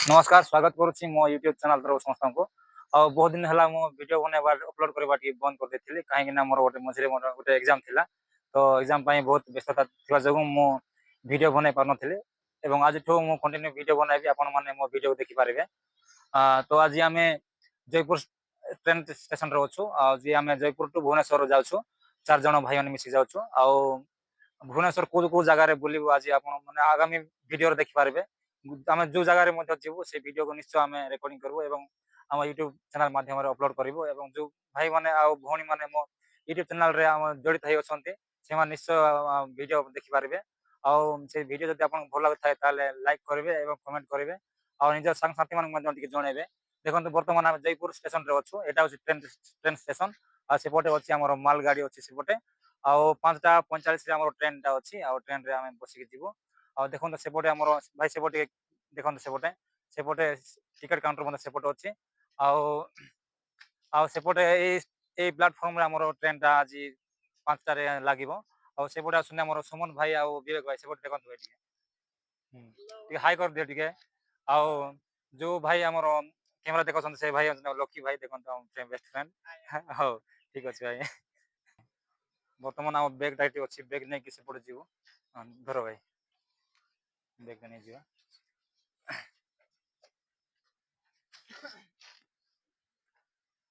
नमस्कार स्वागत करुच्ची मो यूट्यूब चैनल तरफ समस्त को आ बहुत दिन है मो वीडियो बनवा अपलोड करवा बंद कर देती कहीं मोर गोटे मझे मोर गोटे एग्जाम थिला तो एग्जाम बहुत व्यस्तता थी जो मु वीडियो बनई पार नी आज मु कंटिन्यू वीडियो बनैबी आपण मैंने मो वीडियो देखि पारे। तो आज आम जयपुर ट्रेन स्टेशन रे अच्छु आज आम जयपुर टू भुवनेश्वर जाऊँ 4 जन भाई मैंने मिसिक जाऊँ आ भुवनेश्वर कौ जगार बुलू आज आप आगामी वीडियो देखि पारे। आम जो जगार जीवु से वीडियो को निश्चय आम रेकर्डिंग करूँ और आम यूट्यूब चैनल माध्यम अपलोड करूँ और जो भाई मैंने भौणी मैंने मो यूट्यूब चैनल रे जड़ित होती से निश्चय वीडियो देखि पारे। से वीडियो जब आपको भल लगे लाइक करेंगे और कमेंट करेंगे और निज सांगसाथी मानक जनइबे। देखो बर्तमान आम जयपुर स्टेशन रे अच्छु यहाँ हूँ ट्रेन स्टेशन आसपटे अच्छी आम माल गाड़ी अच्छी सेपटे आउ 5:45 ट्रेन टा अच्छी ट्रेन रे आम बसिक जीवु। देखो सेपटे आम भाई सेपटे देखो सेपटे सेपटे टिकेट काउंटर सेपटे अच्छी सेपटे ये प्लाटफर्म रे आम ट्रेन टा आज 5टार लगे सेपटे आसुना मोर सुमन भाई आ विवेक भाई सेपटे देखते हाई कर दिए टे जो भाई आम कैमेरा देखते से भाई लकी भाई देखते बेस्ट फ्रेंड हाँ ठीक अच्छे भाई। बर्तमान आम बैग टाइट अच्छी बैग नहीं कि सेपटे जीव धर भाई बैग नहीं जीवा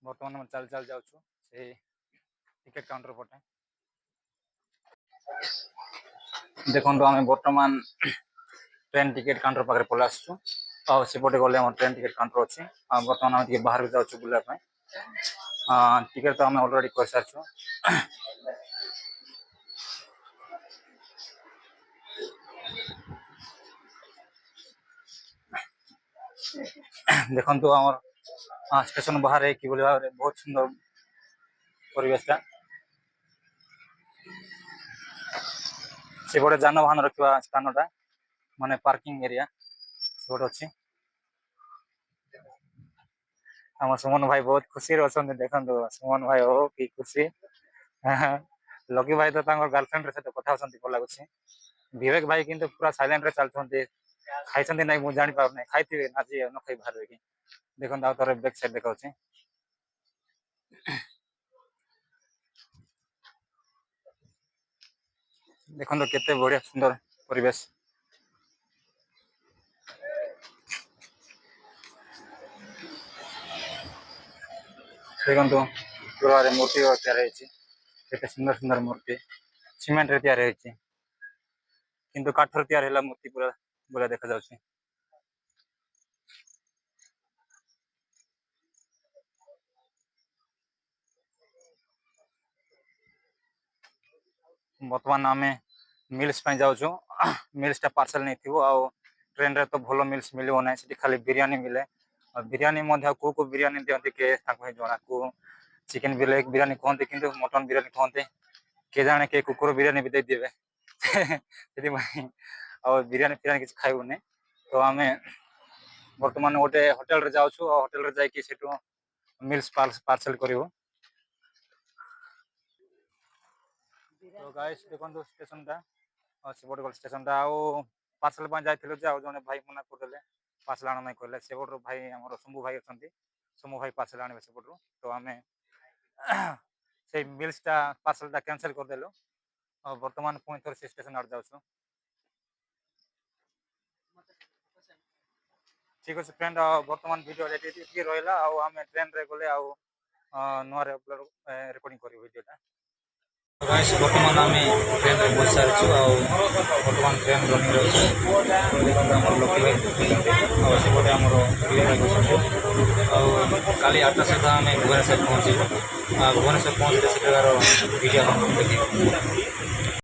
बर्तमान चल चल जाऊँ से टिकेट काउंटर पटे देखो आम बर्तमान ट्रेन टिकेट काउंटर पाखे पलि आसुँ सेपटे गले ट्रेन टिकेट काउंटर अच्छी बर्तमान आम बाहर को जाऊँ बुलाप टिकेट तो आम अलरेडी कर सारी। देखो आम स्टेशन बाहर कि भाव में बहुत सुंदर परिवेशटा से गोटे जानवाहन रखा स्थानटा माने पार्किंग एरिया से अच्छी आम सुमन भाई बहुत खुशी अच्छा देखो सुमन भाई हो कि खुशी लकी भाई तो गर्लफ्रेंड सहित कथा भल लगुच विवेक भाई किंतु पूरा साइलेंट रे चलते खाई ना मुझे जानी पार खाई आज न खाई बाहर कि देखो तार बैक साइड देखा देखो केते बढ़िया सुंदर परिवेश देखो पूरा मूर्ति या सुंदर सुंदर मूर्ति सीमेंट रे तैयार किंतु काठर तैयार मूर्ति पूरा बढ़िया देखा जाउछि। बर्तमान आम मिल्स जाऊँ मिल्स टा पार्सल नहीं थी ट्रेन रे तो भल मिल्स मिलो ना खाली बिरियानी मिले बिरियानी को बिरियानी दिखती के जना को चिकेन बिरियानी कहते कि मटन बिरियानी कहते के जाने के कुकुर बिरियानी भी देदेवे बिरियानी फिरियानी किसी खाइबुनि तो आम बर्तमान गोटे होटेल रे जाऊँ होटेल रे जाकि सेठू मिल्स पार्सल करूँ। तो गाइस देखो स्टेशन टा सेपट गल स्टेशन टा पार्सल जाइए जड़े भाई मना करदे पार्सल आना नहीं कहले सेपट भाई आम शंभु भाई अच्छा शंभु भाई पार्सल आने सेपटू तो आम से मिल्स टा पार्सल टा कैंसिल करदेलु बर्तमान पुणी थोड़े से स्टेशन आड़ जाऊँ। ठीक अच्छे फ्रेंड बर्तमान वीडियो रहा आम ट्रेन रे गले नुआ रेकर्डिंग कर वीडियोटा बर्तमान आम ट्रेन रे बस सारी बर्तमान ट्रेन रनिंग रही लकी भाई सेपटे आम काली 8टा सुधा आम भुवनेश्वर पहुँचू भुवनेश्वर पहुँचते से वीडियो देखिए।